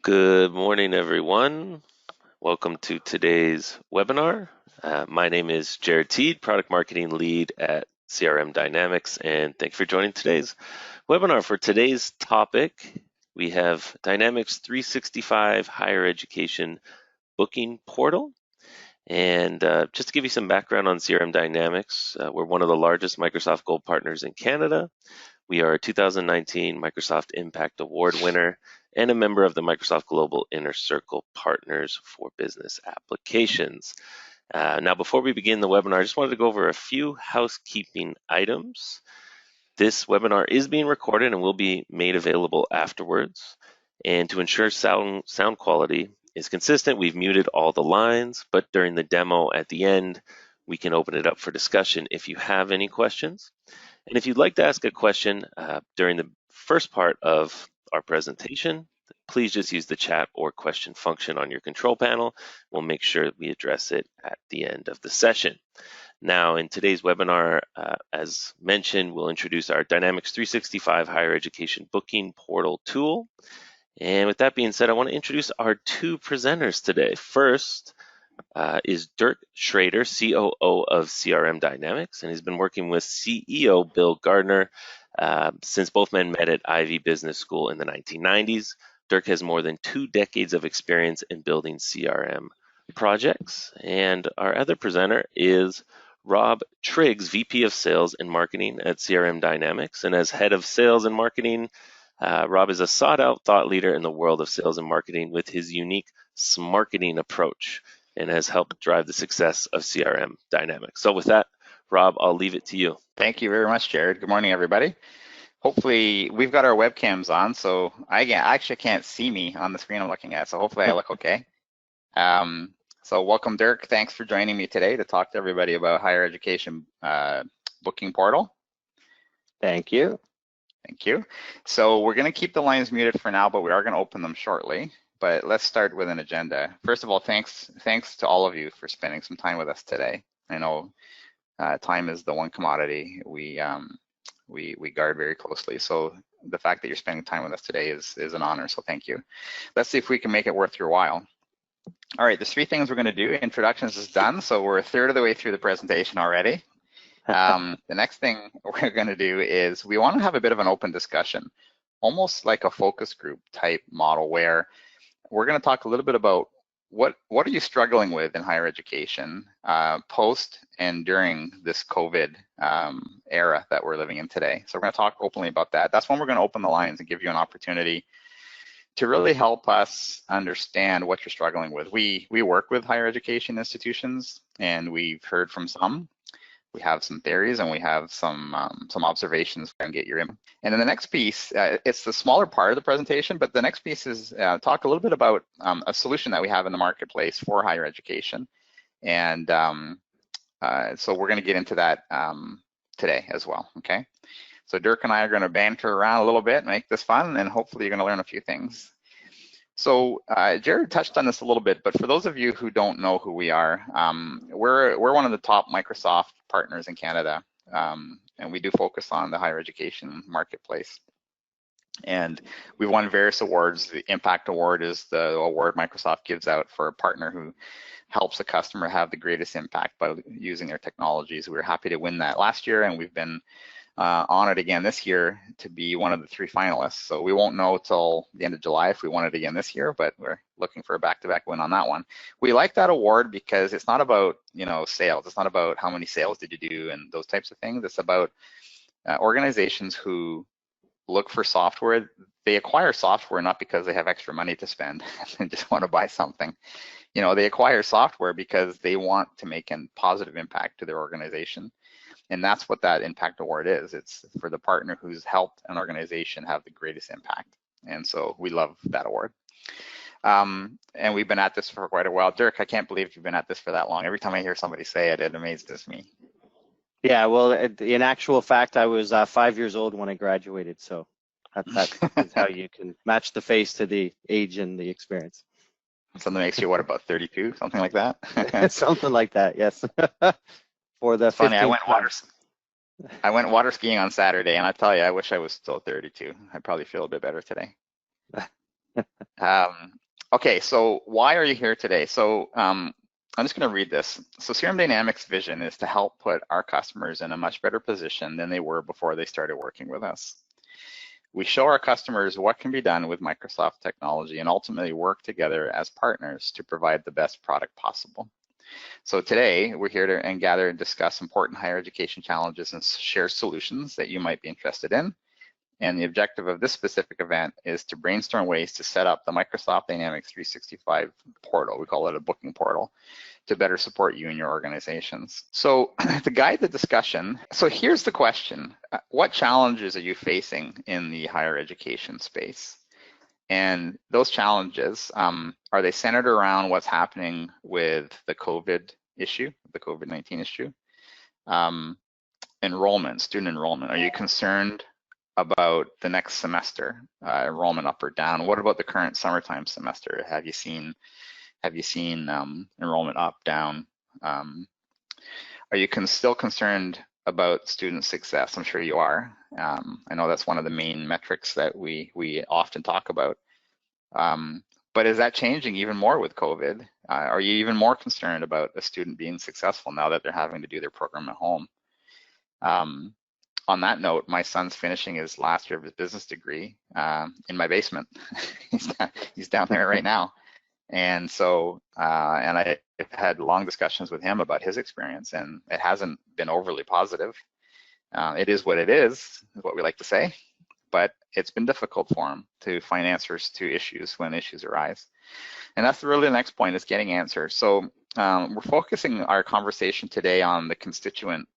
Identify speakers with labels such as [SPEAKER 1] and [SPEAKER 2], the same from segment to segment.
[SPEAKER 1] Good morning, everyone. Welcome to today's webinar. My name is Jared Teed, Product Marketing Lead at CRM Dynamics, and thank you for joining today's webinar. For today's topic, we have Dynamics 365 Higher Education Booking Portal. And just to give you some background on CRM Dynamics, we're one of the largest Microsoft Gold partners in Canada. We are a 2019 Microsoft Impact Award winner and a member of the Microsoft Global Inner Circle Partners for Business Applications. Now, before we begin the webinar, I just wanted to go over a few housekeeping items. This webinar is being recorded and will be made available afterwards. And to ensure sound quality is consistent, we've muted all the lines, but during the demo at the end, we can open it up for discussion if you have any questions. And if you'd like to ask a question during the first part of our presentation, please just use the chat or question function on your control panel. We'll make sure we address it at the end of the session. Now, in today's webinar, as mentioned, we'll introduce our Dynamics 365 Higher Education Booking Portal tool. And with that being said, I want to introduce our two presenters today. First, is Dirk Schrader, COO of CRM Dynamics, and he's been working with CEO Bill Gardner since both men met at Ivy Business School in the 1990s. Dirk has more than 2 decades of experience in building CRM projects. And our other presenter is Rob Triggs, VP of Sales and Marketing at CRM Dynamics. And as head of sales and marketing, Rob is a sought-out thought leader in the world of sales and marketing with his unique smarketing approach, and has helped drive the success of CRM Dynamics. So with that, Rob, I'll leave it to you.
[SPEAKER 2] Thank you very much, Jared. Good morning, everybody. Hopefully, we've got our webcams on, so I actually can't see me on the screen I'm looking at, so hopefully I look okay. So welcome, Dirk. Thanks for joining me today to talk to everybody about higher education booking portal.
[SPEAKER 3] Thank you.
[SPEAKER 2] Thank you. So we're going to keep the lines muted for now, but we are going to open them shortly. But let's start with an agenda. First of all, thanks to all of you for spending some time with us today. I know time is the one commodity we guard very closely. So the fact that you're spending time with us today is an honor. So thank you. Let's see if we can make it worth your while. All right, there's 3 things we're going to do. Introductions is done, so we're a third of the way through the presentation already. The next thing we're going to do is we want to have a bit of an open discussion, almost like a focus group type model, where we're going to talk a little bit about what are you struggling with in higher education post and during this COVID era that we're living in today. So we're going to talk openly about that. That's when we're going to open the lines and give you an opportunity to really help us understand what you're struggling with. We work with higher education institutions, and we've heard from some. We have some theories and we have some observations and get your input. And then the next piece, it's the smaller part of the presentation, but the next piece is talk a little bit about a solution that we have in the marketplace for higher education. And so we're going to get into that today as well, okay? So Dirk and I are going to banter around a little bit, make this fun, and hopefully you're going to learn a few things. So Jared touched on this a little bit, but for those of you who don't know who we are, we're one of the top Microsoft partners in Canada, and we do focus on the higher education marketplace. And we've won various awards. The Impact Award is the award Microsoft gives out for a partner who helps a customer have the greatest impact by using their technologies. We were happy to win that last year, and we've been honored again this year to be one of the 3 finalists. So we won't know till the end of July if we won it again this year, but we're looking for a back-to-back win on that one. We like that award because it's not about, you know, sales. It's not about how many sales did you do and those types of things. It's about organizations who look for software. They acquire software not because they have extra money to spend and just want to buy something. You know, they acquire software because they want to make a positive impact to their organization. And that's what that Impact Award is. It's for the partner who's helped an organization have the greatest impact. And so we love that award. And we've been at this for quite a while. Dirk, I can't believe you've been at this for that long. Every time I hear somebody say it, it amazes me.
[SPEAKER 3] Yeah, well, in actual fact, I was 5 years old when I graduated. So that is how you can match the face to the age and the experience.
[SPEAKER 2] Something makes you, what, about 32, something like that?
[SPEAKER 3] Something like that, yes. For the
[SPEAKER 2] funny, I went water skiing on Saturday, and I tell you, I wish I was still 32. I'd probably feel a bit better today. Okay, so why are you here today? So I'm just going to read this. So CRM Dynamics Vision is to help put our customers in a much better position than they were before they started working with us. We show our customers what can be done with Microsoft technology and ultimately work together as partners to provide the best product possible. So today we're here to gather and discuss important higher education challenges and share solutions that you might be interested in. And the objective of this specific event is to brainstorm ways to set up the Microsoft Dynamics 365 portal, we call it a booking portal, to better support you and your organizations. So to guide the discussion, so here's the question. What challenges are you facing in the higher education space? And those challenges, are they centered around what's happening with the COVID issue, the COVID-19 issue? Enrollment, student enrollment, are you concerned about the next semester, enrollment up or down? What about the current summertime semester? Have you seen enrollment up, down? Are you still concerned about student success? I'm sure you are. I know that's one of the main metrics that we often talk about. But is that changing even more with COVID? Are you even more concerned about a student being successful now that they're having to do their program at home? On that note, my son's finishing his last year of his business degree in my basement. He's down there right now. And so, and I've had long discussions with him about his experience, and it hasn't been overly positive. It is what it is what we like to say, but it's been difficult for him to find answers to issues when issues arise. And that's really the next point, is getting answers. So we're focusing our conversation today on the constituent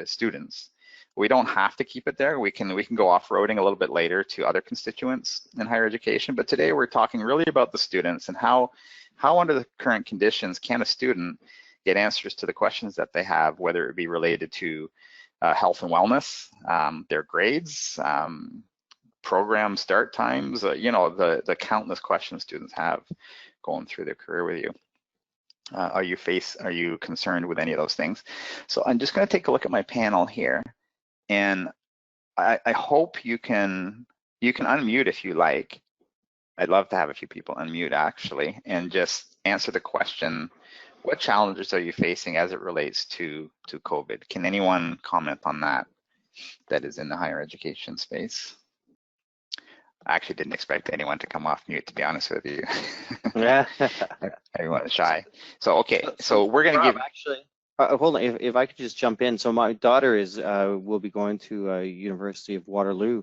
[SPEAKER 2] students. We don't have to keep it there. We can go off-roading a little bit later to other constituents in higher education, but today we're talking really about the students and how under the current conditions can a student get answers to the questions that they have, whether it be related to health and wellness, their grades, program start times, you know, the countless questions students have going through their career with you. Are you concerned with any of those things? So I'm just going to take a look at my panel here. And I hope you can unmute if you like. I'd love to have a few people unmute actually, and just answer the question, what challenges are you facing as it relates to COVID? Can anyone comment on that is in the higher education space? I actually didn't expect anyone to come off mute, to be honest with you.
[SPEAKER 3] Yeah.
[SPEAKER 2] Everyone is shy. So, okay, so we're gonna give-
[SPEAKER 3] Actually, hold on, if I could just jump in. So my daughter will be going to University of Waterloo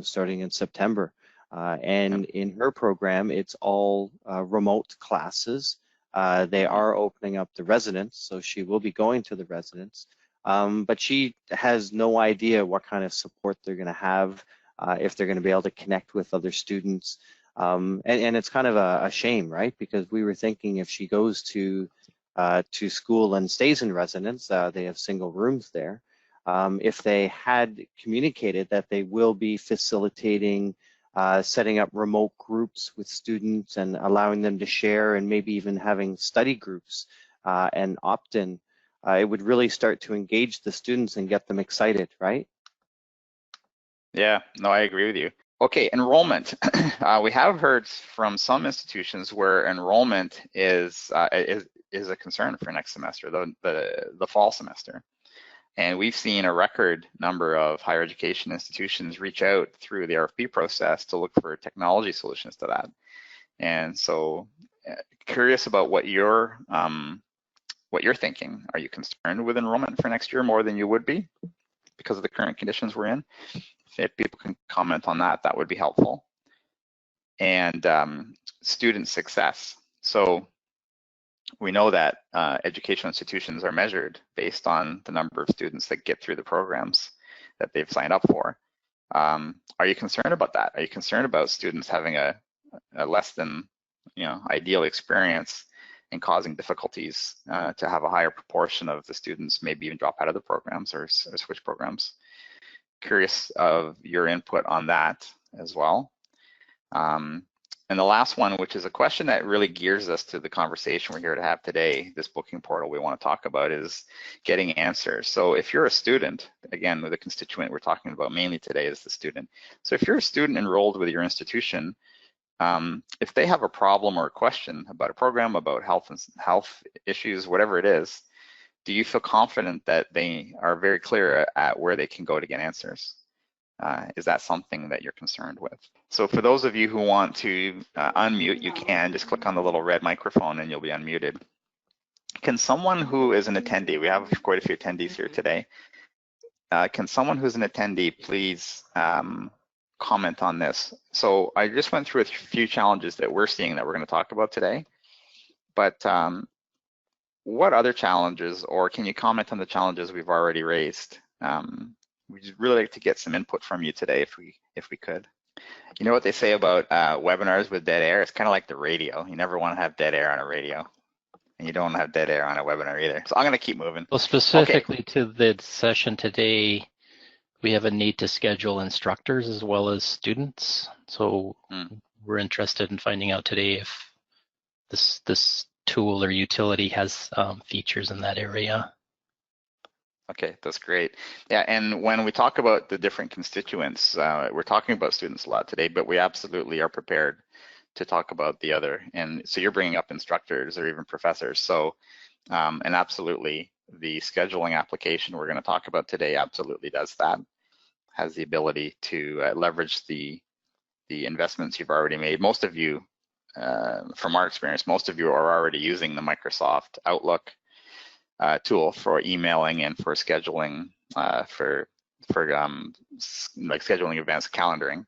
[SPEAKER 3] starting in September. And in her program, it's all remote classes. They are opening up the residence, so she will be going to the residence. But she has no idea what kind of support they're going to have, if they're going to be able to connect with other students. And it's kind of a shame, right? Because we were thinking if she goes to school and stays in residence, they have single rooms there. If they had communicated that they will be facilitating setting up remote groups with students and allowing them to share, and maybe even having study groups and opt-in, it would really start to engage the students and get them excited, right?
[SPEAKER 2] Yeah, no, I agree with you. Okay, enrollment. We have heard from some institutions where enrollment is a concern for next semester, the fall semester. And we've seen a record number of higher education institutions reach out through the RFP process to look for technology solutions to that. And so, curious about what you're thinking. Are you concerned with enrollment for next year more than you would be because of the current conditions we're in? If people can comment on that, that would be helpful. And student success. So we know that educational institutions are measured based on the number of students that get through the programs that they've signed up for. Are you concerned about that? Are you concerned about students having a less than ideal experience and causing difficulties to have a higher proportion of the students maybe even drop out of the programs or switch programs? Curious of your input on that as well. And the last one, which is a question that really gears us to the conversation we're here to have today, this booking portal we want to talk about, is getting answers. So if you're a student, again, the constituent we're talking about mainly today is the student. So if you're a student enrolled with your institution, if they have a problem or a question about a program, about health issues, whatever it is, do you feel confident that they are very clear at where they can go to get answers? Is that something that you're concerned with? So for those of you who want to unmute, you can just click on the little red microphone and you'll be unmuted. Can someone who is an attendee, we have quite a few attendees here today, can someone who's an attendee please comment on this? So I just went through a few challenges that we're seeing that we're going to talk about today, but what other challenges, or can you comment on the challenges we've already raised? We'd really like to get some input from you today if we could. You know what they say about webinars with dead air? It's kind of like the radio. You never want to have dead air on a radio, and you don't want to have dead air on a webinar either. So I'm going to keep moving.
[SPEAKER 4] Well, specifically to the session today, we have a need to schedule instructors as well as students. So we're interested in finding out today if this tool or utility has features in that area.
[SPEAKER 2] Okay, that's great. Yeah, and when we talk about the different constituents, we're talking about students a lot today, but we absolutely are prepared to talk about the other. And so you're bringing up instructors or even professors. So, and absolutely, the scheduling application we're going to talk about today absolutely does that. Has the ability to leverage the investments you've already made. Most of you, from our experience, most of you are already using the Microsoft Outlook tool for emailing and for scheduling, for like scheduling events, calendaring.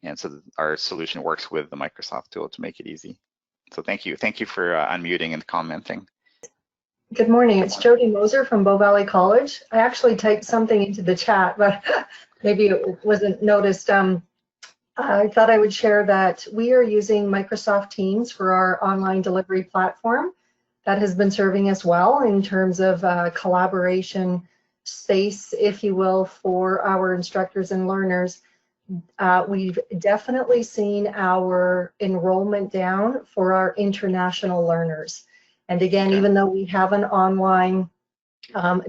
[SPEAKER 2] And so our solution works with the Microsoft tool to make it easy. So thank you for unmuting and commenting.
[SPEAKER 5] Good morning, it's Jody Moser from Bow Valley College. I actually typed something into the chat, but maybe it wasn't noticed. I thought I would share that we are using Microsoft Teams for our online delivery platform. That has been serving us well in terms of collaboration space, if you will, for our instructors and learners. We've definitely seen our enrollment down for our international learners. And again, even though we have an online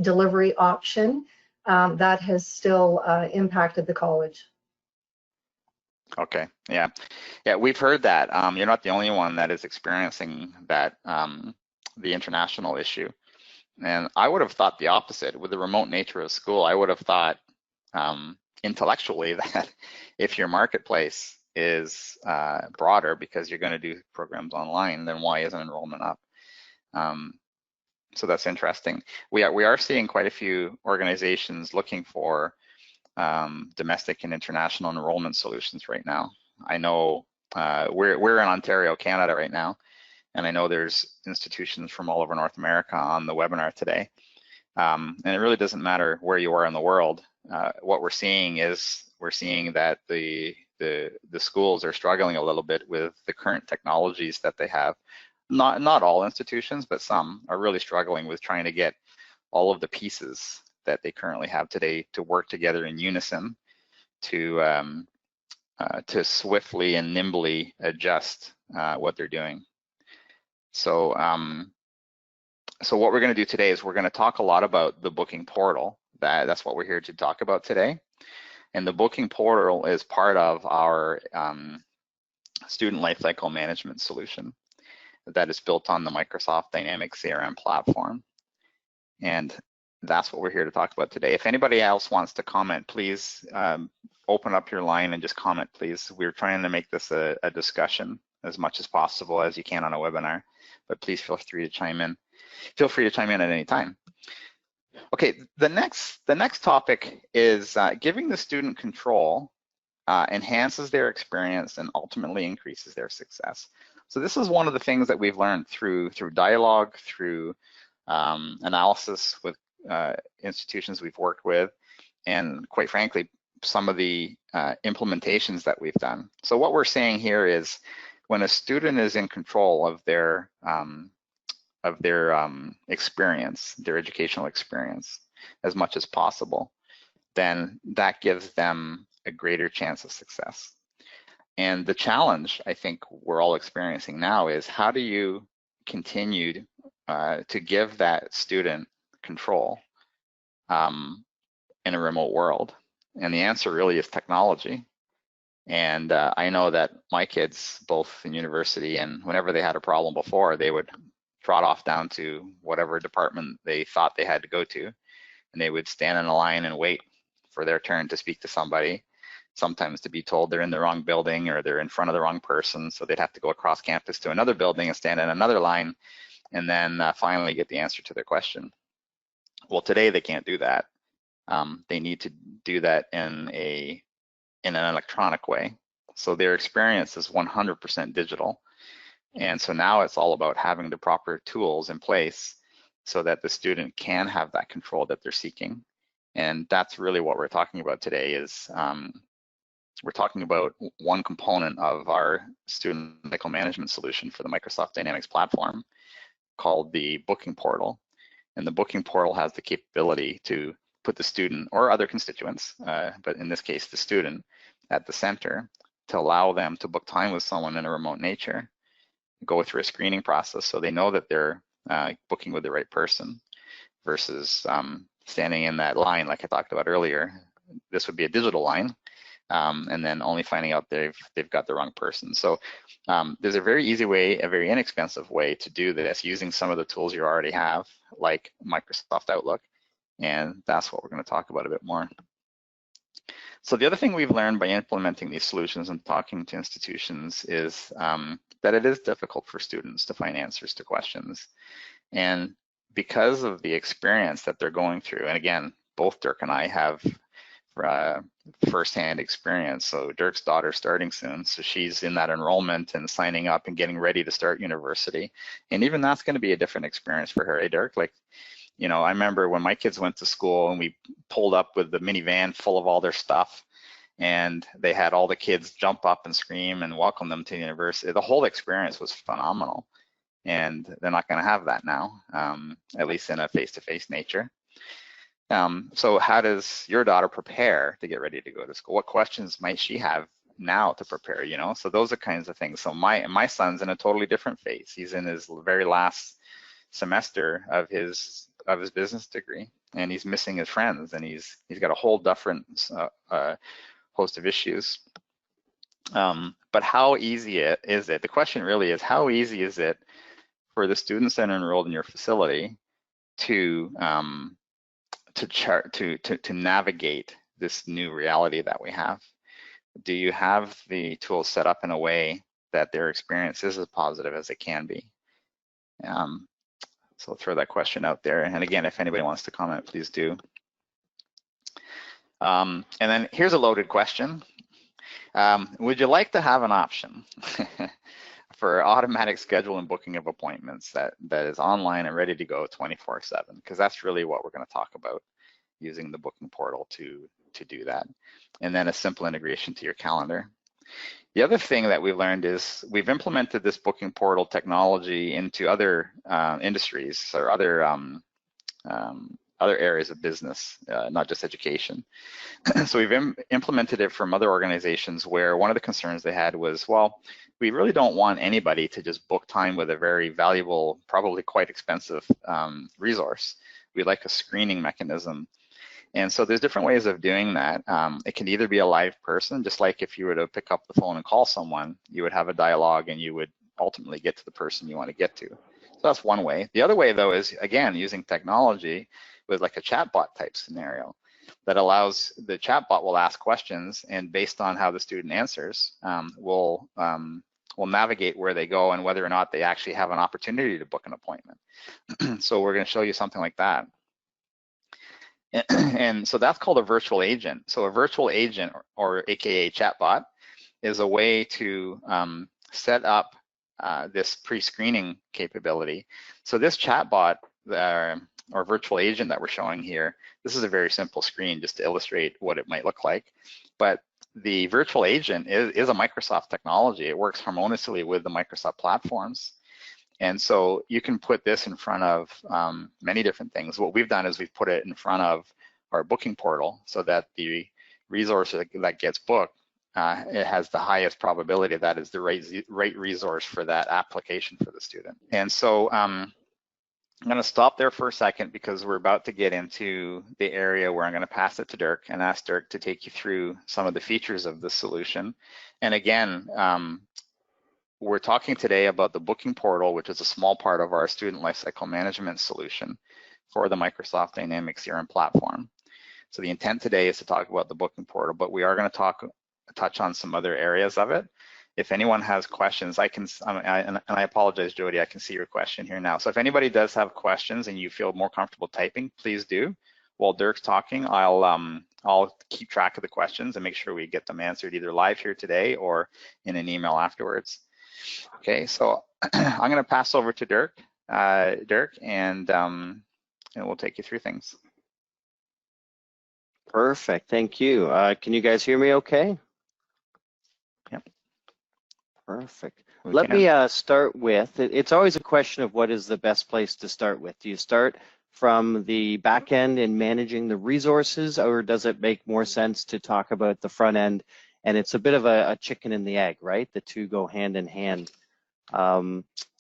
[SPEAKER 5] delivery option, that has still impacted the college.
[SPEAKER 2] Okay, yeah, we've heard that. You're not the only one that is experiencing that, the international issue. And I would have thought the opposite. With the remote nature of school, I would have thought intellectually that if your marketplace is broader because you're going to do programs online, then why isn't enrollment up? So that's interesting. We are seeing quite a few organizations looking for domestic and international enrollment solutions right now. I know we're in Ontario, Canada right now, and I know there's institutions from all over North America on the webinar today. And it really doesn't matter where you are in the world. What we're seeing is that the schools are struggling a little bit with the current technologies that they have. Not all institutions, but some are really struggling with trying to get all of the pieces that they currently have today to work together in unison to swiftly and nimbly adjust what they're doing. So, so what we're going to do today is we're going to talk a lot about the booking portal. That's what we're here to talk about today. And the booking portal is part of our student lifecycle management solution that is built on the Microsoft Dynamics CRM platform. And that's what we're here to talk about today. If anybody else wants to comment, please open up your line and just comment, please. We're trying to make this a discussion as much as possible as you can on a webinar, but please feel free to chime in. Feel free to chime in at any time. Okay, the next topic is giving the student control enhances their experience and ultimately increases their success. So this is one of the things that we've learned through dialogue, through analysis with institutions we've worked with, and quite frankly, some of the implementations that we've done. So what we're saying here is when a student is in control of their experience, their educational experience, as much as possible, then that gives them a greater chance of success. And the challenge I think we're all experiencing now is how do you continue to give that student control in a remote world? And the answer really is technology. And I know that my kids, both in university and whenever they had a problem before, they would trot off down to whatever department they thought they had to go to, and they would stand in a line and wait for their turn to speak to somebody, sometimes to be told they're in the wrong building or they're in front of the wrong person, so they'd have to go across campus to another building and stand in another line, and then finally get the answer to their question. Well, today they can't do that. They need to do that in an electronic way. So their experience is 100% digital. And so now it's all about having the proper tools in place so that the student can have that control that they're seeking. And that's really what we're talking about today is we're talking about one component of our student cycle management solution for the Microsoft Dynamics platform called the booking portal. And the booking portal has the capability to put the student or other constituents, but in this case, the student at the center to allow them to book time with someone in a remote nature, go through a screening process so they know that they're booking with the right person versus standing in that line like I talked about earlier. This would be a digital line, and then only finding out they've got the wrong person. So there's a very easy way, a very inexpensive way to do this using some of the tools you already have, like Microsoft Outlook, and that's what we're going to talk about a bit more. So the other thing we've learned by implementing these solutions and talking to institutions is that it is difficult for students to find answers to questions. And because of the experience that they're going through, and again, both Dirk and I have firsthand experience. So Dirk's daughter's starting soon, so she's in that enrollment and signing up and getting ready to start university. And even that's going to be a different experience for her, eh, Dirk? Like, you know, I remember when my kids went to school and we pulled up with the minivan full of all their stuff, and they had all the kids jump up and scream and welcome them to the university. The whole experience was phenomenal, and they're not going to have that now, at least in a face-to-face nature. So how does your daughter prepare to get ready to go to school? What questions might she have now to prepare, you know? So those are kinds of things. So my son's in a totally different phase. He's in his very last semester of his business degree, and he's missing his friends, and he's got a whole different host of issues. But how easy is it? The question really is, how easy is it for the students that are enrolled in your facility to navigate this new reality that we have? Do you have the tools set up in a way that their experience is as positive as it can be? So I'll throw that question out there. And again, if anybody wants to comment, please do. And then here's a loaded question. Would you like to have an option for automatic schedule and booking of appointments that is online and ready to go 24/7? Because that's really what we're going to talk about, using the booking portal to do that. And then a simple integration to your calendar. The other thing that we've learned is we've implemented this booking portal technology into other industries or other areas of business, not just education. So we've implemented it from other organizations where one of the concerns they had was, well, we really don't want anybody to just book time with a very valuable, probably quite expensive resource. We'd like a screening mechanism. And so there's different ways of doing that. It can either be a live person, just like if you were to pick up the phone and call someone, you would have a dialogue and you would ultimately get to the person you want to get to. So that's one way. The other way, though, is, again, using technology with like a chatbot type scenario that allows the chatbot will ask questions, and based on how the student answers, will navigate where they go and whether or not they actually have an opportunity to book an appointment. So we're going to show you something like that. And so that's called a virtual agent. So a virtual agent, or AKA chatbot, is a way to set up this pre-screening capability. So this chatbot or virtual agent that we're showing here, this is a very simple screen just to illustrate what it might look like. But the virtual agent is a Microsoft technology. It works harmoniously with the Microsoft platforms. And so you can put this in front of many different things. What we've done is we've put it in front of our booking portal so that the resource that gets booked, it has the highest probability that is the right resource for that application for the student. And so I'm going to stop there for a second because we're about to get into the area where I'm going to pass it to Dirk and ask Dirk to take you through some of the features of the solution. And again, we're talking today about the booking portal, which is a small part of our student lifecycle management solution for the Microsoft Dynamics CRM platform. So the intent today is to talk about the booking portal, but we are going to touch on some other areas of it. If anyone has questions, and I apologize, Jody, I can see your question here now. So if anybody does have questions and you feel more comfortable typing, please do. While Dirk's talking, I'll keep track of the questions and make sure we get them answered either live here today or in an email afterwards. Okay, so I'm going to pass over to Dirk, and we'll take you through things.
[SPEAKER 3] Perfect, thank you. Can you guys hear me okay?
[SPEAKER 2] Yep.
[SPEAKER 3] Perfect. Let me start with, it's always a question of what is the best place to start with. Do you start from the back end in managing the resources, or does it make more sense to talk about the front end? And it's a bit of a chicken and the egg, right? The two go hand in hand.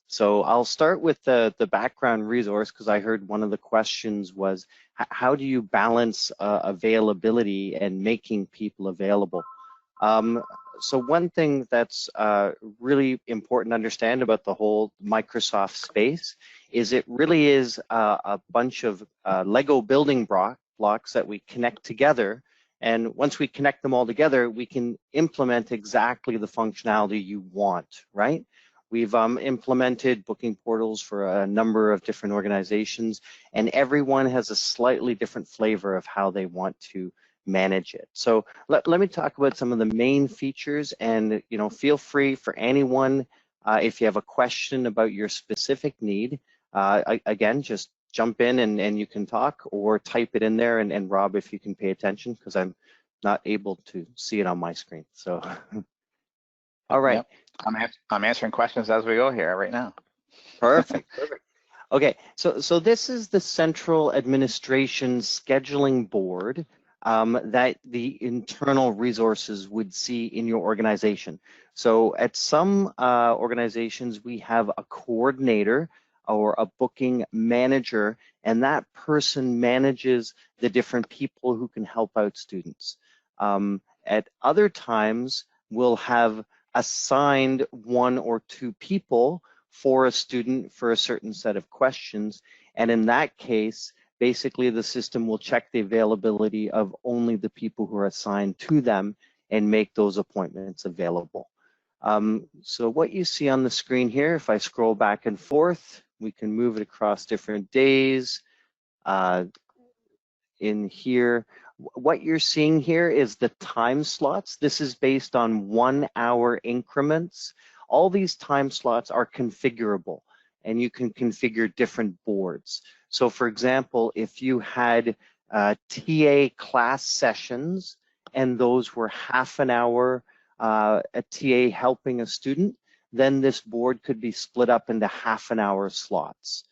[SPEAKER 3] So I'll start with the background resource, because I heard one of the questions was, how do you balance availability and making people available? So one thing that's really important to understand about the whole Microsoft space is it really is a bunch of Lego building blocks that we connect together. And once we connect them all together, we can implement exactly the functionality you want, right? We've implemented booking portals for a number of different organizations, and everyone has a slightly different flavor of how they want to manage it. So let me talk about some of the main features, and feel free for anyone if you have a question about your specific need, again, just jump in and you can talk, or type it in there, and Rob, if you can pay attention, because I'm not able to see it on my screen. So all right.
[SPEAKER 2] Yep. I'm answering questions as we go here right now.
[SPEAKER 3] Perfect. Okay, so this is the central administration scheduling board that the internal resources would see in your organization. So at some organizations, we have a coordinator or a booking manager, and that person manages the different people who can help out students. At other times, we'll have assigned one or two people for a student for a certain set of questions. And in that case, basically the system will check the availability of only the people who are assigned to them and make those appointments available. So what you see on the screen here, if I scroll back and forth, we can move it across different days. In here, what you're seeing here is the time slots. This is based on 1 hour increments. All these time slots are configurable, and you can configure different boards. So for example, if you had TA class sessions, and those were half an hour, a TA helping a student, then this board could be split up into half an hour slots.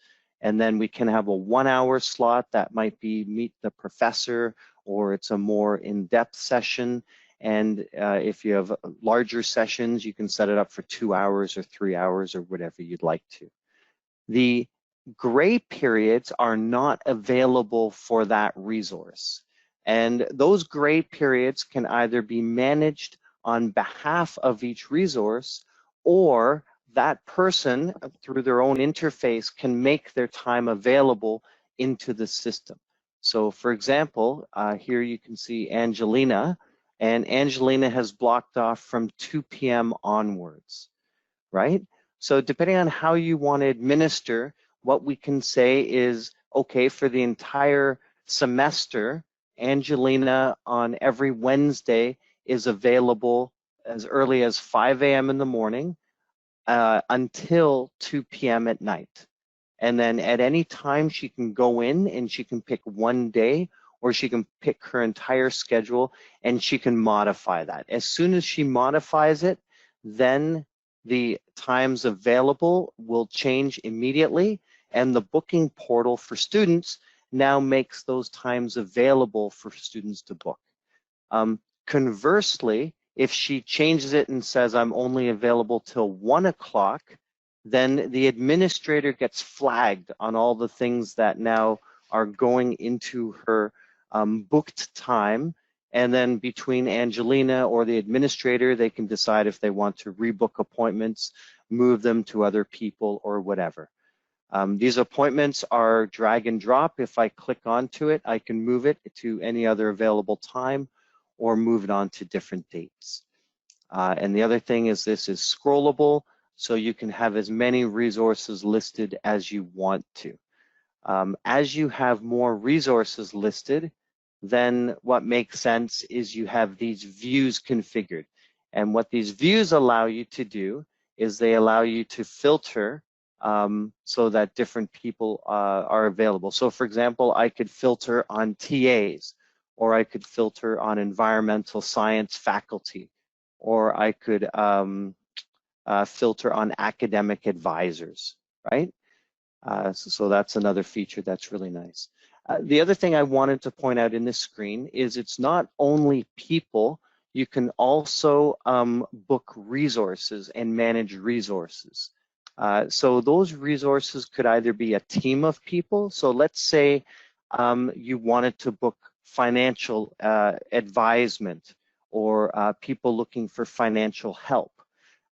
[SPEAKER 3] And then we can have a 1 hour slot that might be meet the professor, or it's a more in-depth session. And if you have larger sessions, you can set it up for 2 hours or 3 hours or whatever you'd like to. The gray periods are not available for that resource. And those gray periods can either be managed on behalf of each resource, or that person, through their own interface, can make their time available into the system. So for example, here you can see Angelina, and Angelina has blocked off from 2 p.m. onwards, right? So depending on how you want to administer, what we can say is, okay, for the entire semester, Angelina on every Wednesday is available as early as 5 a.m. in the morning, until 2 p.m. at night. And then at any time she can go in and she can pick one day, or she can pick her entire schedule and she can modify that. As soon as she modifies it, then the times available will change immediately, and the booking portal for students now makes those times available for students to book. Conversely, if she changes it and says, I'm only available till 1 o'clock, then the administrator gets flagged on all the things that now are going into her booked time. And then between Angelina or the administrator, they can decide if they want to rebook appointments, move them to other people or whatever. These appointments are drag and drop. If I click onto it, I can move it to any other available time or move it on to different dates. And the other thing is this is scrollable, so you can have as many resources listed as you want to. As you have more resources listed, then what makes sense is you have these views configured. And what these views allow you to do is they allow you to filter so that different people are available. So for example, I could filter on TAs, or I could filter on environmental science faculty, or I could filter on academic advisors, right? So that's another feature that's really nice. The other thing I wanted to point out in this screen is it's not only people, you can also book resources and manage resources. So those resources could either be a team of people. So let's say you wanted to book financial advisement or people looking for financial help.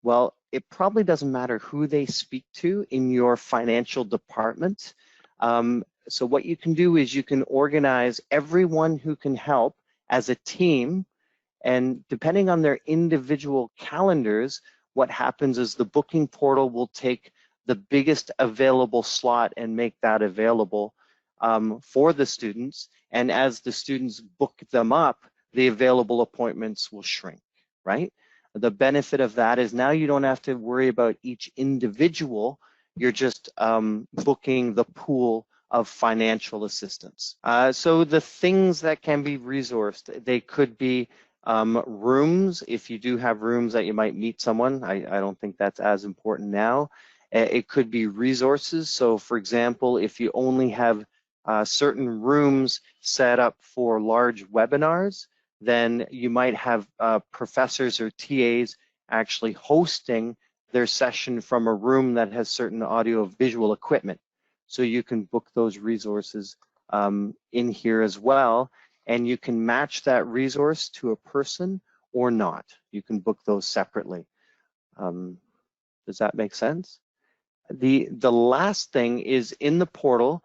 [SPEAKER 3] Well, it probably doesn't matter who they speak to in your financial department. So what you can do is you can organize everyone who can help as a team, and depending on their individual calendars, what happens is the booking portal will take the biggest available slot and make that available for the students. And as the students book them up, the available appointments will shrink, right? The benefit of that is now you don't have to worry about each individual. You're just booking the pool of financial assistance. So the things that can be resourced, they could be rooms. If you do have rooms that you might meet someone, I don't think that's as important now. It could be resources. So for example, if you only have certain rooms set up for large webinars, then you might have professors or TAs actually hosting their session from a room that has certain audio visual equipment. So you can book those resources in here as well, and you can match that resource to a person or not. You can book those separately. Does that make sense? The last thing is in the portal,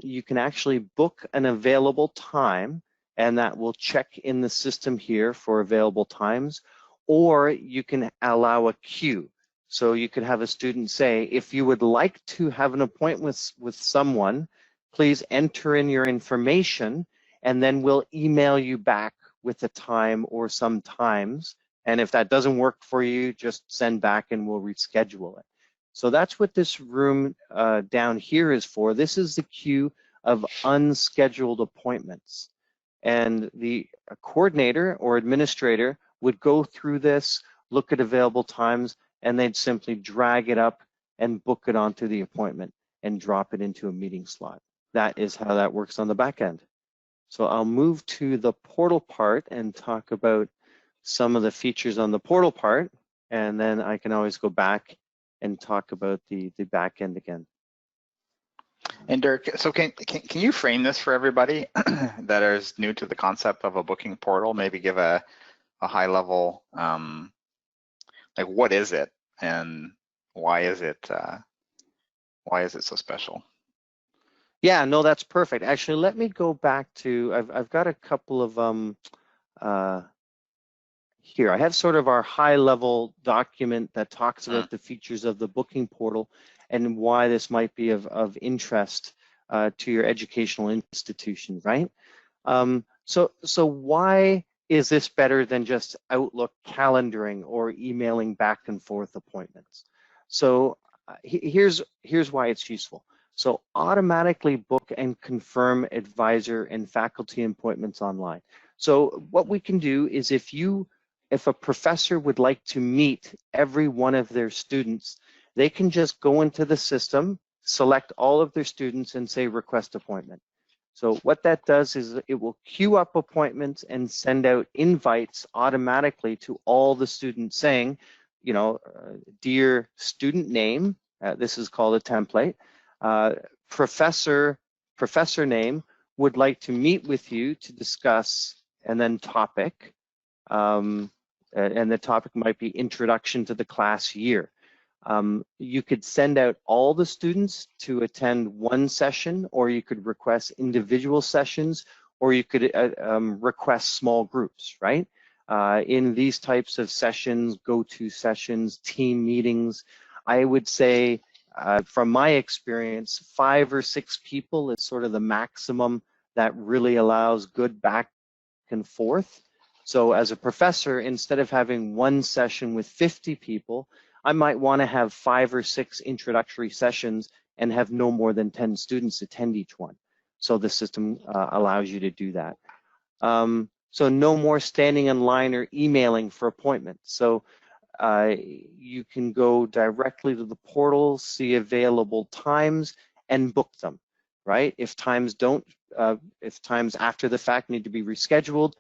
[SPEAKER 3] you can actually book an available time, and that will check in the system here for available times, or you can allow a queue. So you could have a student say, if you would like to have an appointment with someone, please enter in your information, and then we'll email you back with a time or some times. And if that doesn't work for you, just send back and we'll reschedule it. So that's what this room down here is for. This is the queue of unscheduled appointments. And the coordinator or administrator would go through this, look at available times, and they'd simply drag it up and book it onto the appointment and drop it into a meeting slot. That is how that works on the back end. So I'll move to the portal part and talk about some of the features on the portal part, and then I can always go back and talk about the back end again.
[SPEAKER 2] And Dirk, so can you frame this for everybody that is new to the concept of a booking portal? Maybe give a high level, like what is it and why is it so special?
[SPEAKER 3] Yeah, no, that's perfect. Actually, let me go back to, I've got a couple of here. I have sort of our high-level document that talks about the features of the booking portal and why this might be of interest to your educational institution, right? So why is this better than just Outlook calendaring or emailing back and forth appointments? So here's why it's useful. So automatically book and confirm advisor and faculty appointments online. So what we can do is if a professor would like to meet every one of their students, they can just go into the system, select all of their students and say request appointment. So what that does is it will queue up appointments and send out invites automatically to all the students saying, dear student name, this is called a template, professor name would like to meet with you to discuss, and then topic, and the topic might be introduction to the class year. You could send out all the students to attend one session, or you could request individual sessions, or you could request small groups, right? In these types of sessions, go-to sessions, team meetings, I would say, from my experience, 5 or 6 people is sort of the maximum that really allows good back and forth. So as a professor, instead of having one session with 50 people, I might want to have 5 or 6 introductory sessions and have no more than 10 students attend each one. So the system allows you to do that. So no more standing in line or emailing for appointments. So you can go directly to the portal, see available times, and book them, right? If times after the fact need to be rescheduled,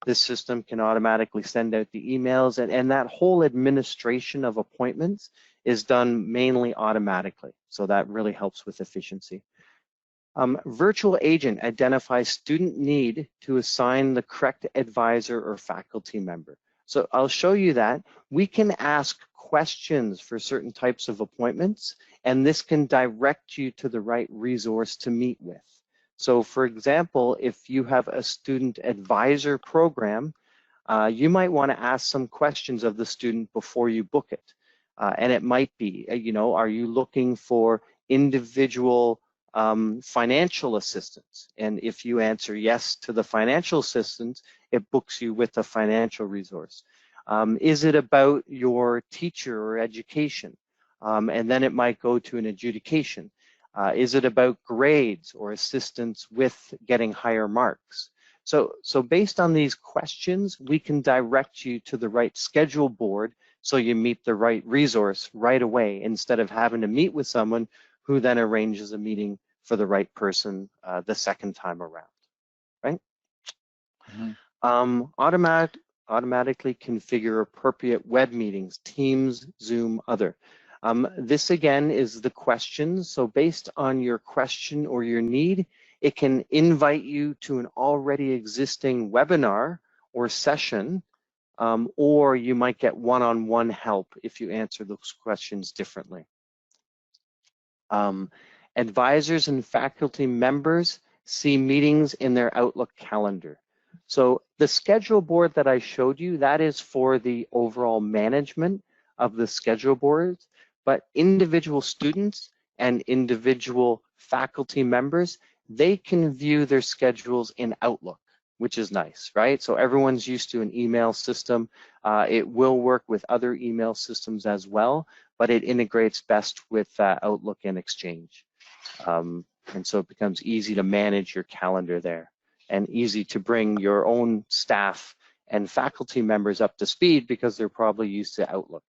[SPEAKER 3] this system can automatically send out the emails, and that whole administration of appointments is done mainly automatically. So that really helps with efficiency. Virtual agent identifies student need to assign the correct advisor or faculty member. So I'll show you that. We can ask questions for certain types of appointments, and this can direct you to the right resource to meet with. So for example, if you have a student advisor program, you might want to ask some questions of the student before you book it. And it might be, are you looking for individual financial assistance? And if you answer yes to the financial assistance, it books you with a financial resource. Is it about your teacher or education? And then it might go to an adjudication. Is it about grades or assistance with getting higher marks? So based on these questions, we can direct you to the right schedule board so you meet the right resource right away, instead of having to meet with someone who then arranges a meeting for the right person the second time around, right? Mm-hmm. Automatically configure appropriate web meetings, Teams, Zoom, other. This again is the questions. So based on your question or your need, it can invite you to an already existing webinar or session, or you might get one-on-one help if you answer those questions differently. Advisors and faculty members see meetings in their Outlook calendar. So the schedule board that I showed you, that is for the overall management of the schedule boards, but individual students and individual faculty members, they can view their schedules in Outlook, which is nice, right? So everyone's used to an email system. It will work with other email systems as well, but it integrates best with Outlook and Exchange. And so it becomes easy to manage your calendar there, and easy to bring your own staff and faculty members up to speed because they're probably used to Outlook.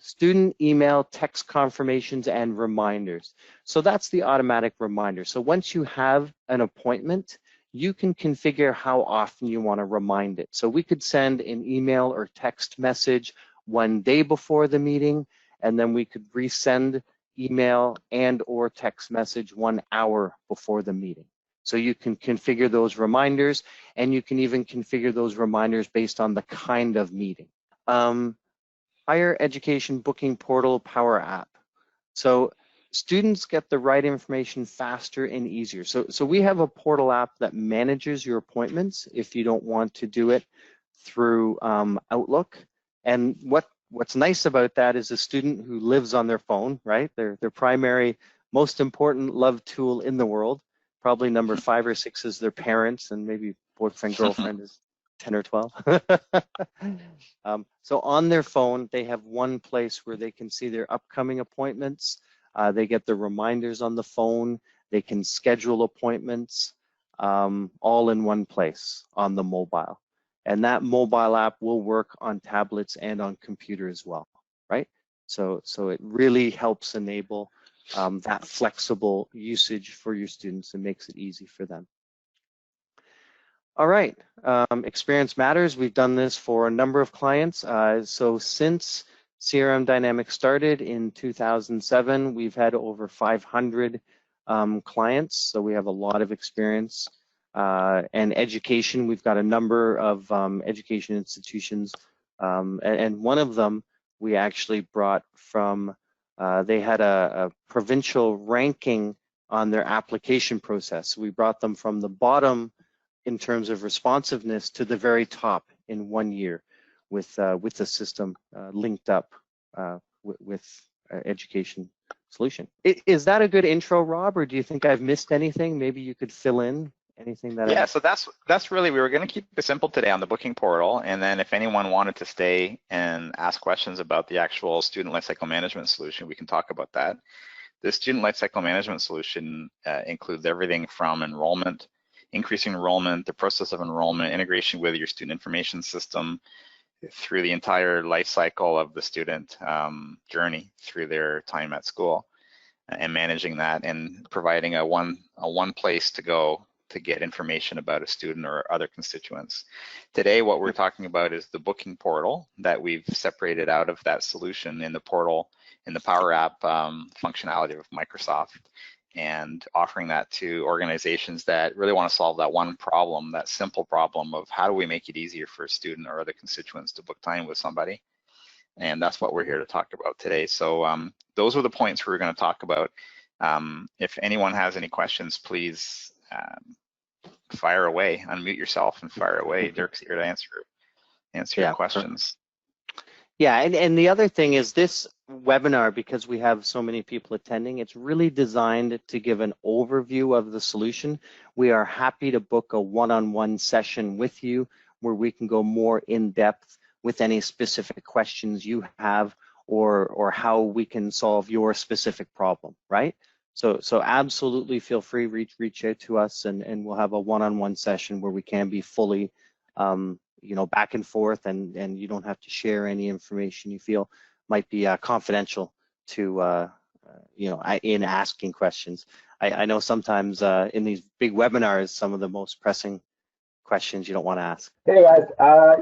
[SPEAKER 3] Student email, text confirmations, and reminders. So that's the automatic reminder. So once you have an appointment, you can configure how often you want to remind it. So we could send an email or text message one day before the meeting, and then we could resend email and or text message 1 hour before the meeting. So you can configure those reminders, and you can even configure those reminders based on the kind of meeting. Higher Education Booking Portal Power App. So students get the right information faster and easier. So we have a portal app that manages your appointments if you don't want to do it through Outlook. And what's nice about that is a student who lives on their phone, right? Their primary, most important love tool in the world. Probably number 5 or 6 is their parents, and maybe boyfriend, girlfriend is 10 or 12. So on their phone, they have one place where they can see their upcoming appointments. They get the reminders on the phone. They can schedule appointments all in one place on the mobile. And that mobile app will work on tablets and on computer as well, right? So it really helps enable that flexible usage for your students and makes it easy for them. All right, Experience Matters. We've done this for a number of clients. So since CRM Dynamics started in 2007. We've had over 500 clients, so we have a lot of experience. And education, we've got a number of education institutions, and one of them we actually brought from, they had a provincial ranking on their application process. We brought them from the bottom in terms of responsiveness to the very top in 1 year with the system linked up with education solution. Is that a good intro, Rob, or do you think I've missed anything? Maybe you could fill in anything that
[SPEAKER 2] Yeah, so that's really, we were going to keep it simple today on the booking portal, and then if anyone wanted to stay and ask questions about the actual student lifecycle management solution, we can talk about that. The student lifecycle management solution includes everything from enrollment, increasing enrollment, the process of enrollment, integration with your student information system, through the entire life cycle of the student journey through their time at school, and managing that and providing a one place to go to get information about a student or other constituents. Today, what we're talking about is the booking portal that we've separated out of that solution in the portal, in the Power App functionality of Microsoft, and offering that to organizations that really want to solve that one problem, that simple problem of how do we make it easier for a student or other constituents to book time with somebody. And that's what we're here to talk about today. So those are the points we're going to talk about. If anyone has any questions, please fire away, unmute yourself and fire away. Dirk's here to answer your questions.
[SPEAKER 3] Yeah, and the other thing is this webinar, because we have so many people attending, it's really designed to give an overview of the solution. We are happy to book a one-on-one session with you where we can go more in depth with any specific questions you have, or how we can solve your specific problem, right? So absolutely feel free, reach out to us, and we'll have a one-on-one session where we can be fully back and forth, and you don't have to share any information you feel might be confidential to in asking questions. I know sometimes in these big webinars, some of the most pressing questions you don't want to ask.
[SPEAKER 6] Hey guys,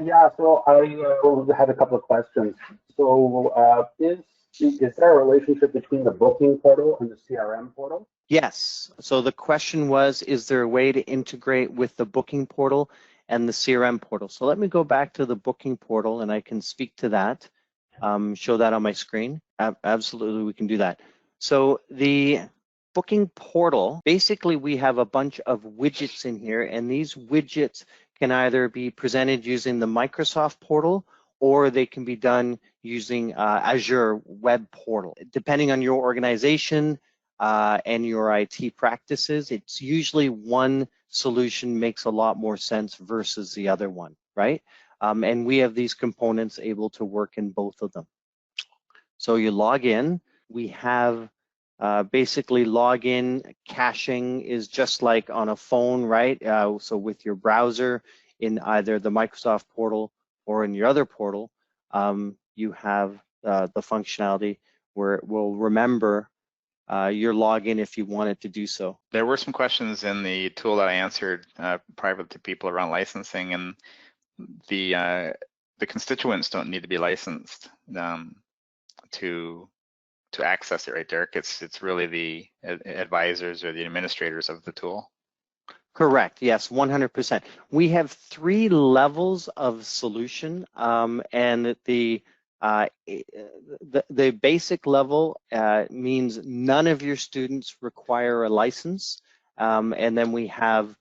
[SPEAKER 6] yeah, so I had a couple of questions. So is there a relationship between the booking portal and the CRM portal?
[SPEAKER 3] Yes, so the question was, is there a way to integrate with the booking portal and the CRM portal? So let me go back to the booking portal and I can speak to that, show that on my screen. Absolutely, we can do that. So the booking portal, basically we have a bunch of widgets in here, and these widgets can either be presented using the Microsoft portal, or they can be done using Azure web portal. Depending on your organization and your IT practices, it's usually one solution makes a lot more sense versus the other one, right? And we have these components able to work in both of them. So you log in, we have basically login caching is just like on a phone, right? So with your browser in either the Microsoft portal or in your other portal, you have the functionality where it will remember your login if you wanted to do so.
[SPEAKER 2] There were some questions in the tool that I answered private to people around licensing, and the constituents don't need to be licensed to access it, right, Dirk? It's really the advisors or the administrators of the tool.
[SPEAKER 3] Correct. Yes, 100%. We have 3 levels of solution, and the basic level means none of your students require a license, and then we have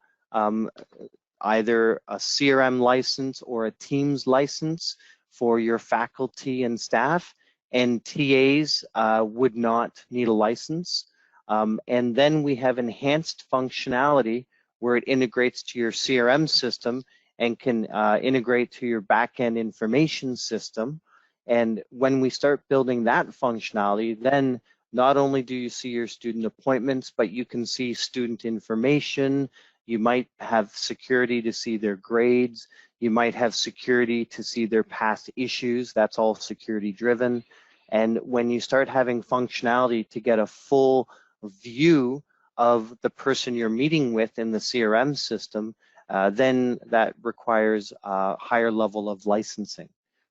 [SPEAKER 3] either a CRM license or a Teams license for your faculty and staff, and TAs would not need a license. And then we have enhanced functionality where it integrates to your CRM system and can integrate to your back-end information system. And when we start building that functionality, then not only do you see your student appointments, but you can see student information. You might have security to see their grades. You might have security to see their past issues. That's all security driven. And when you start having functionality to get a full view of the person you're meeting with in the CRM system, then that requires a higher level of licensing.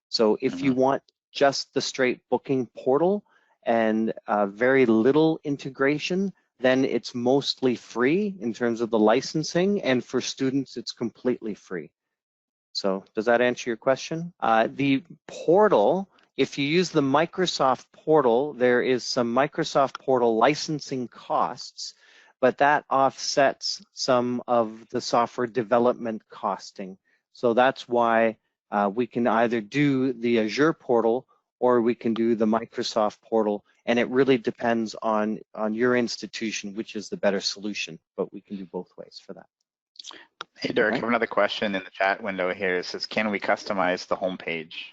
[SPEAKER 3] So if you want just the straight booking portal and very little integration, then it's mostly free in terms of the licensing, and for students, it's completely free. So does that answer your question? The portal, if you use the Microsoft portal, there is some Microsoft portal licensing costs, but that offsets some of the software development costing. So that's why we can either do the Azure portal or we can do the Microsoft portal, and it really depends on your institution, which is the better solution, but we can do both ways for that.
[SPEAKER 2] Hey, Derek, I have another question in the chat window here. It says, can we customize the home page?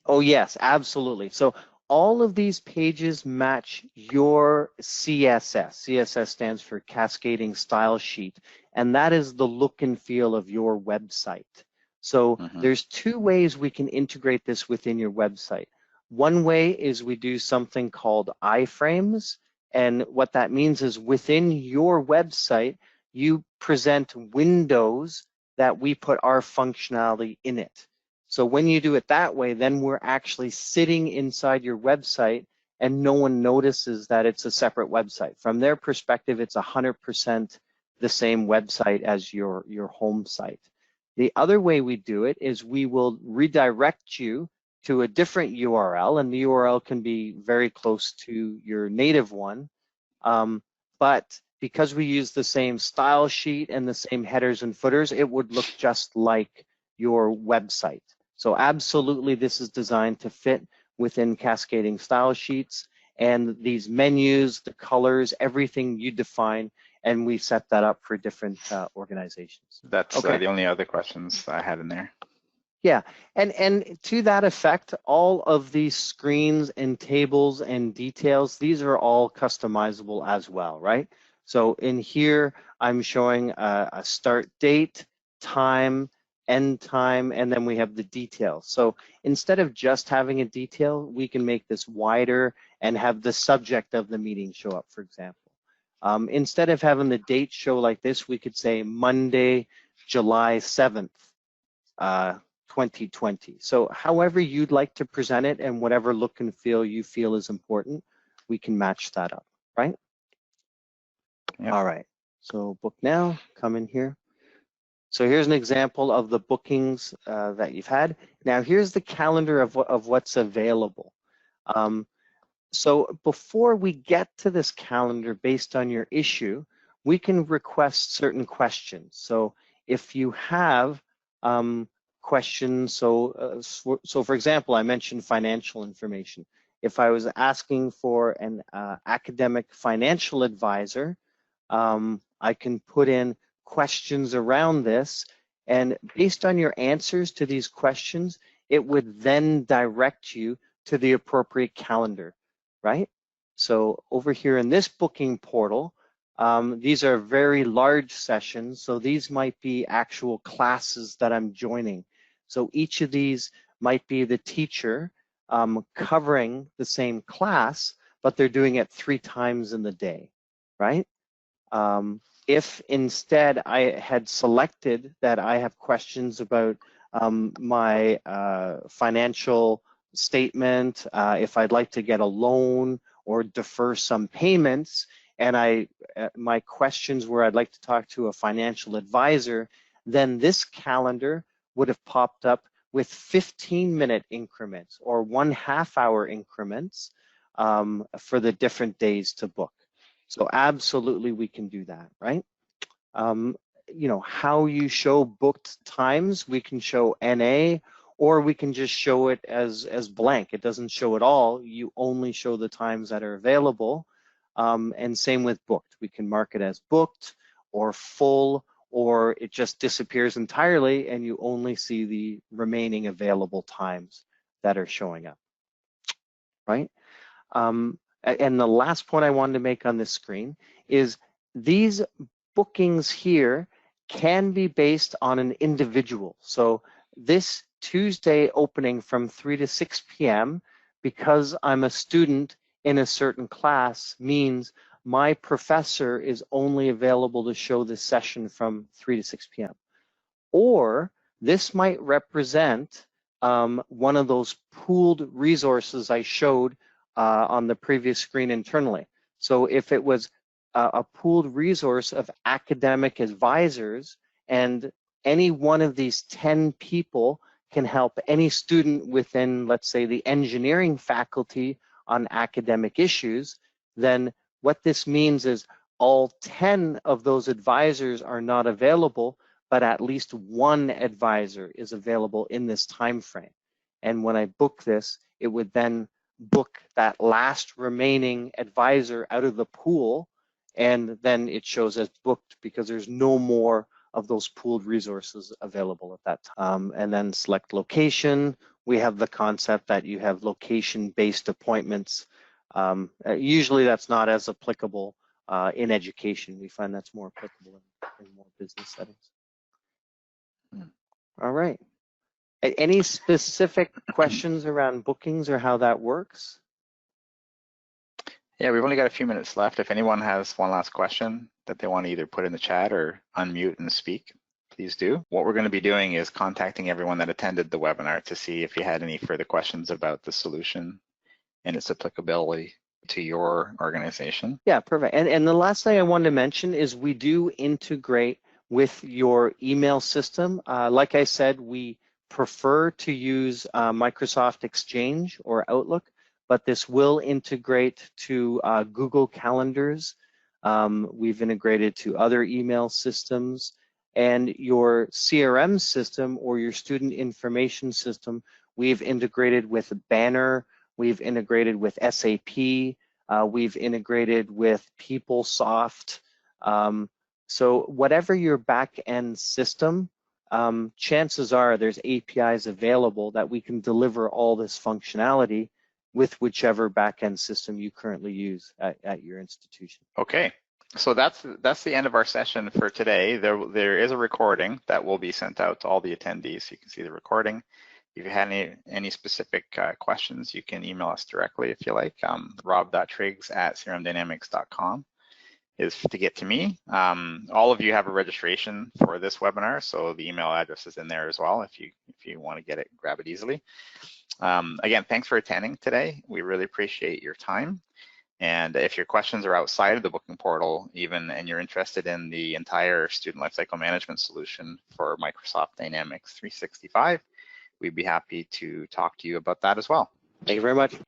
[SPEAKER 3] Oh, yes, absolutely. So all of these pages match your CSS. CSS stands for Cascading Style Sheet, and that is the look and feel of your website. So there's two ways we can integrate this within your website. One way is we do something called iframes, and what that means is within your website, you present windows that we put our functionality in it. So when you do it that way, then we're actually sitting inside your website and no one notices that it's a separate website. From their perspective, it's 100% the same website as your home site. The other way we do it is we will redirect you to a different URL, and the URL can be very close to your native one. But because we use the same style sheet and the same headers and footers, it would look just like your website. So absolutely, this is designed to fit within cascading style sheets, and these menus, the colors, everything you define, and we set that up for different organizations.
[SPEAKER 2] That's okay. The only other questions I had in there.
[SPEAKER 3] Yeah, and to that effect, all of these screens and tables and details, these are all customizable as well, right? So in here, I'm showing a start date, time, end time, and then we have the details. So instead of just having a detail, we can make this wider and have the subject of the meeting show up, for example. Instead of having the date show like this, we could say Monday, July 7th, 2020. So however you'd like to present it and whatever look and feel you feel is important, we can match that up, right? Yep. All right, so book now, come in here. So here's an example of the bookings that you've had. Now here's the calendar of what's available. So before we get to this calendar based on your issue, we can request certain questions. So if you have questions, so for example, I mentioned financial information. If I was asking for an academic financial advisor, I can put in questions around this, and based on your answers to these questions, it would then direct you to the appropriate calendar, right? So over here in this booking portal, these are very large sessions, so these might be actual classes that I'm joining. So each of these might be the teacher covering the same class, but they're doing it 3 times in the day, right? If instead I had selected that I have questions about my financial statement, if I'd like to get a loan or defer some payments, and my questions were I'd like to talk to a financial advisor, then this calendar would have popped up with 15-minute increments or 1/2 hour increments for the different days to book. So absolutely we can do that, right? You know, how you show booked times, we can show NA, or we can just show it as blank. It doesn't show it all. You only show the times that are available. And same with booked. We can mark it as booked or full, or it just disappears entirely and you only see the remaining available times that are showing up, right? And the last point I wanted to make on this screen is these bookings here can be based on an individual. So this Tuesday opening from 3 to 6 p.m., because I'm a student in a certain class, means my professor is only available to show this session from 3 to 6 p.m. Or this might represent one of those pooled resources I showed on the previous screen internally. So if it was a pooled resource of academic advisors, and any one of these 10 people can help any student within, let's say, the engineering faculty on academic issues, then what this means is all 10 of those advisors are not available, but at least one advisor is available in this time frame. And when I book this, it would then book that last remaining advisor out of the pool, and then it shows as booked because there's no more of those pooled resources available at that time. And then select location. We have the concept that you have location-based appointments. Usually that's not as applicable in education. We find that's more applicable in more business settings. All right. Any specific questions around bookings or how that works?
[SPEAKER 2] Yeah, we've only got a few minutes left. If anyone has one last question that they want to either put in the chat or unmute and speak, please do. What we're going to be doing is contacting everyone that attended the webinar to see if you had any further questions about the solution and its applicability to your organization.
[SPEAKER 3] Yeah, perfect. And the last thing I wanted to mention is we do integrate with your email system. Like I said, we prefer to use Microsoft Exchange or Outlook, but this will integrate to Google Calendars. We've integrated to other email systems, and your CRM system or your student information system, we've integrated with Banner, we've integrated with SAP, we've integrated with PeopleSoft. So whatever your back-end system, chances are there's APIs available that we can deliver all this functionality with whichever back-end system you currently use at your institution.
[SPEAKER 2] Okay, so that's the end of our session for today. There is a recording that will be sent out to all the attendees, so you can see the recording. If you had any specific questions, you can email us directly if you like. rob.triggs@crmdynamics.com is to get to me. All of you have a registration for this webinar, so the email address is in there as well if you want to get it, grab it easily. Again, thanks for attending today. We really appreciate your time. And if your questions are outside of the booking portal even, and you're interested in the entire student lifecycle management solution for Microsoft Dynamics 365, we'd be happy to talk to you about that as well.
[SPEAKER 3] Thank you very much.